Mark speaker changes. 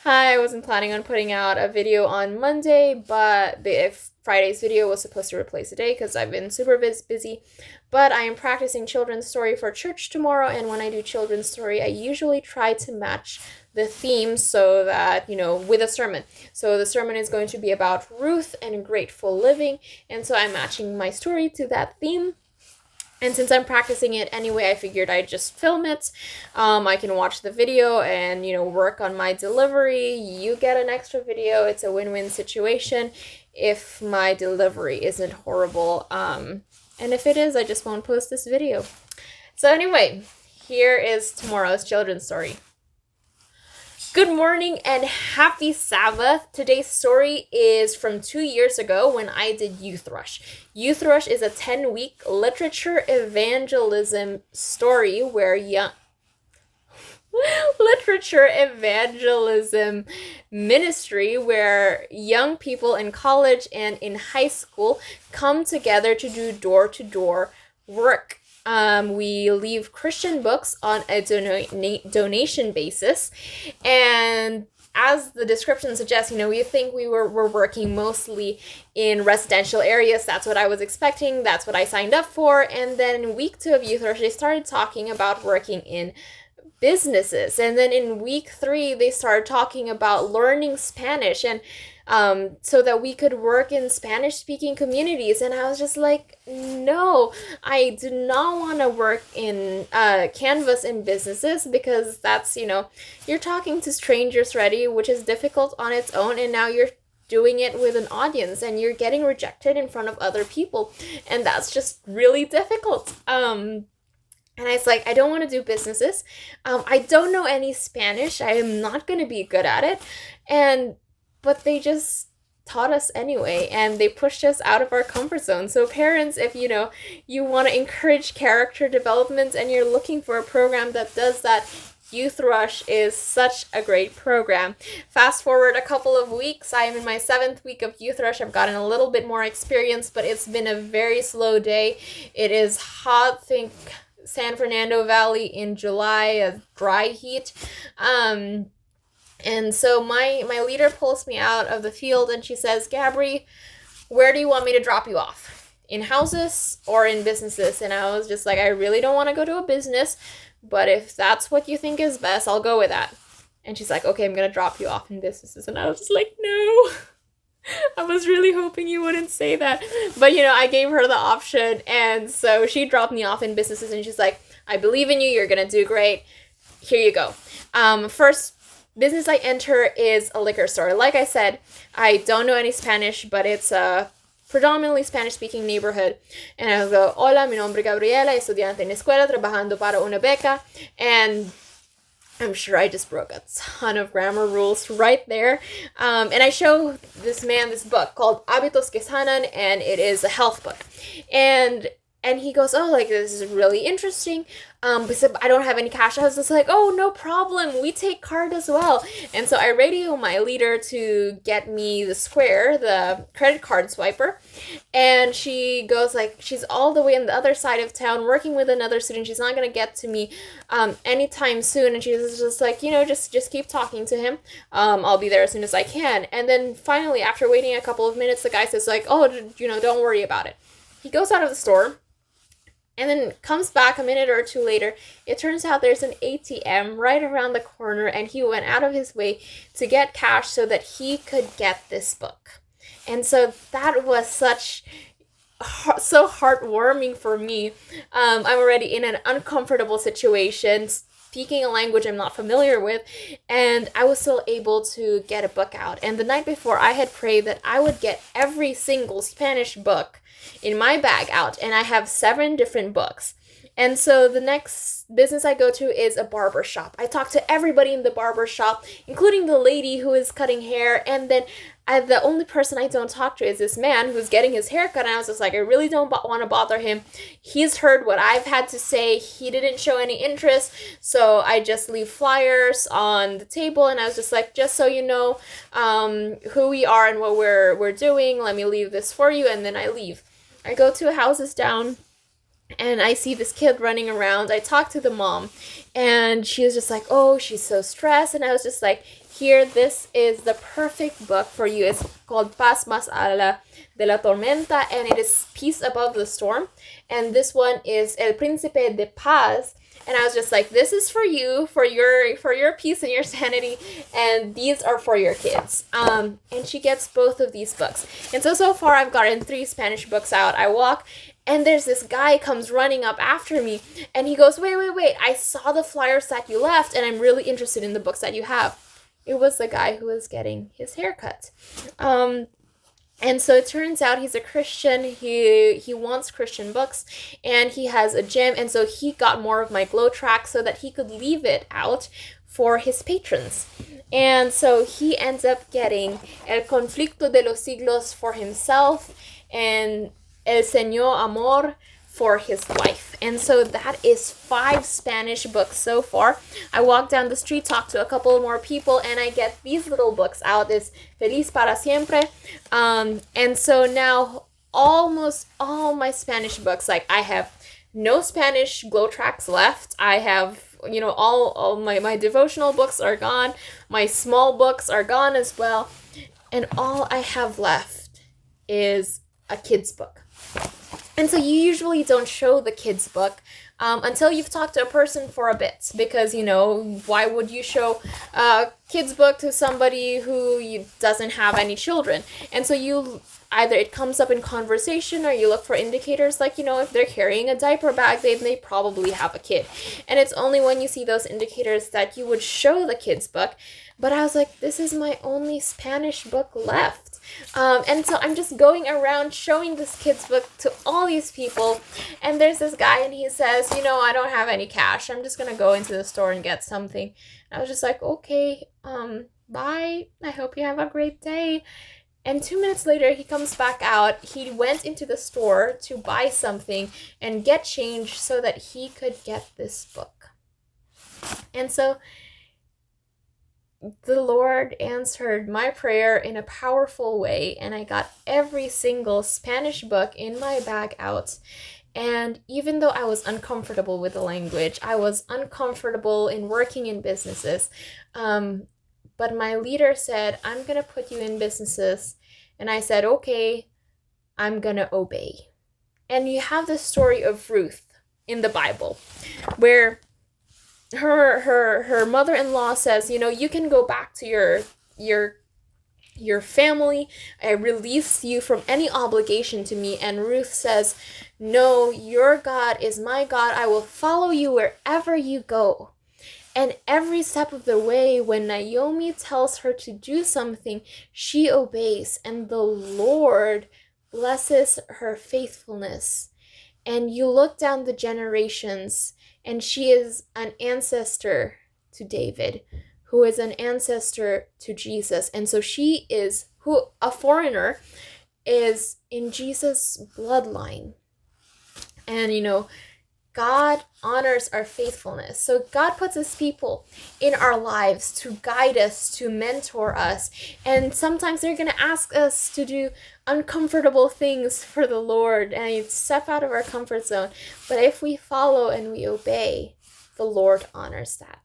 Speaker 1: Hi, I wasn't planning on putting out a video on Monday, but if Friday's video was supposed to replace today because I've been super busy. But I am practicing children's story for church tomorrow, and when I do children's story, I usually try to match the theme so that, with a sermon. So the sermon is going to be about Ruth and grateful living, and so I'm matching my story to that theme. And since I'm practicing it anyway, I figured I'd just film it. I can watch the video and, work on my delivery. You get an extra video. It's a win-win situation if my delivery isn't horrible. And if it is, I just won't post this video. So anyway, here is tomorrow's children's story. Good morning and happy Sabbath. Today's story is from 2 years ago when I did Youth Rush. Youth Rush is a 10-week literature evangelism story where literature evangelism ministry where young people in college and in high school come together to do door-to-door work. We leave Christian books on a donation basis, and as the description suggests, we think we're working mostly in residential areas. That's what I was expecting. That's what I signed up for. And then in week 2 of Youth Rush, they started talking about working in businesses. And then in week 3, they started talking about learning Spanish and so that we could work in Spanish-speaking communities. And I was just like, no, I do not want to work in Canvas in businesses because that's, you're talking to strangers already, which is difficult on its own. And now you're doing it with an audience and you're getting rejected in front of other people. And that's just really difficult. And I was like, I don't want to do businesses. I don't know any Spanish. I am not going to be good at it. But they just taught us anyway, and they pushed us out of our comfort zone. So parents, if you want to encourage character development and you're looking for a program that does that, Youth Rush is such a great program. Fast forward a couple of weeks, I am in my 7th week of Youth Rush. I've gotten a little bit more experience, but it's been a very slow day. It is hot, think San Fernando Valley in July, a dry heat. And so my leader pulls me out of the field and she says, Gabri, where do you want me to drop you off? In houses or in businesses? And I was just like, I really don't want to go to a business, but if that's what you think is best, I'll go with that. And she's like, okay, I'm going to drop you off in businesses. And I was just like, no. I was really hoping you wouldn't say that. But, I gave her the option. And so she dropped me off in businesses and she's like, I believe in you. You're going to do great. Here you go. First business I enter is a liquor store. Like I said, I don't know any Spanish, but it's a predominantly Spanish-speaking neighborhood. And I go, hola, mi nombre es Gabriela, estudiante en escuela, trabajando para una beca. And I'm sure I just broke a ton of grammar rules right there. And I show this man this book called Hábitos que Sanan, and it is a health book. And he goes, oh, this is really interesting. But I don't have any cash. I was just like, oh, no problem. We take card as well. And so I radio my leader to get me the Square, the credit card swiper. And she goes she's all the way on the other side of town working with another student. She's not going to get to me anytime soon. And she's just like, just keep talking to him. I'll be there as soon as I can. And then finally, after waiting a couple of minutes, the guy says oh, don't worry about it. He goes out of the store. And then comes back a minute or two later. It turns out there's an ATM right around the corner, and he went out of his way to get cash so that he could get this book. And so that was so heartwarming for me. I'm already in an uncomfortable situation, speaking a language I'm not familiar with, and I was still able to get a book out. And the night before, I had prayed that I would get every single Spanish book in my bag out, and I have 7 different books. And so the next business I go to is a barber shop. I talk to everybody in the barber shop, including the lady who is cutting hair, and then the only person I don't talk to is this man who's getting his hair cut, and I was just like, I really don't want to bother him. He's heard what I've had to say. He didn't show any interest, so I just leave flyers on the table, and I was just like, just so you know who we are and what we're doing, let me leave this for you, and then I leave. I go to houses down, and I see this kid running around. I talk to the mom, and she was just like, oh, she's so stressed. And I was just like, here, this is the perfect book for you. It's called Paz Más Allá de la Tormenta, and it is Peace Above the Storm. And this one is El Príncipe de Paz. And I was just like, this is for you, for your peace and your sanity, and these are for your kids. And she gets both of these books. And so far I've gotten 3 Spanish books out. I walk, and there's this guy comes running up after me, and he goes, wait, I saw the flyers that you left, and I'm really interested in the books that you have. It was the guy who was getting his haircut. And so it turns out he's a Christian. He wants Christian books, and he has a gym. And so he got more of my Glow track so that he could leave it out for his patrons. And so he ends up getting El Conflicto de los Siglos for himself and El Señor Amor for his wife. And so that is 5 Spanish books so far. I walk down the street, talk to a couple more people, and I get these little books out. It's Feliz para Siempre. And so now almost all my Spanish books, like I have no Spanish Glow tracks left. I have, all my devotional books are gone. My small books are gone as well. And all I have left is a kid's book. And so you usually don't show the kids' book until you've talked to a person for a bit, because, why would you show a kid's book to somebody who doesn't have any children? And so you either it comes up in conversation, or you look for indicators like, if they're carrying a diaper bag, they probably have a kid. And it's only when you see those indicators that you would show the kids' book. But I was like, this is my only Spanish book left. And so I'm just going around showing this kid's book to all these people. And there's this guy, and he says, I don't have any cash. I'm just going to go into the store and get something. And I was just like, okay, bye. I hope you have a great day. And 2 minutes later, he comes back out. He went into the store to buy something and get change so that he could get this book. And so the Lord answered my prayer in a powerful way, and I got every single Spanish book in my bag out. And even though I was uncomfortable with the language, I was uncomfortable in working in businesses, but my leader said, I'm going to put you in businesses. And I said, okay, I'm going to obey. And you have the story of Ruth in the Bible, where her mother-in-law says, you can go back to your family. I release you from any obligation to me. And Ruth says, no, your God is my God. I will follow you wherever you go. And every step of the way, when Naomi tells her to do something, she obeys, and the Lord blesses her faithfulness. And you look down the generations, and she is an ancestor to David, who is an ancestor to Jesus. And so she is, a foreigner, is in Jesus' bloodline. And, God honors our faithfulness. So God puts his people in our lives to guide us, to mentor us. And sometimes they're going to ask us to do uncomfortable things for the Lord and step out of our comfort zone. But if we follow and we obey, the Lord honors that.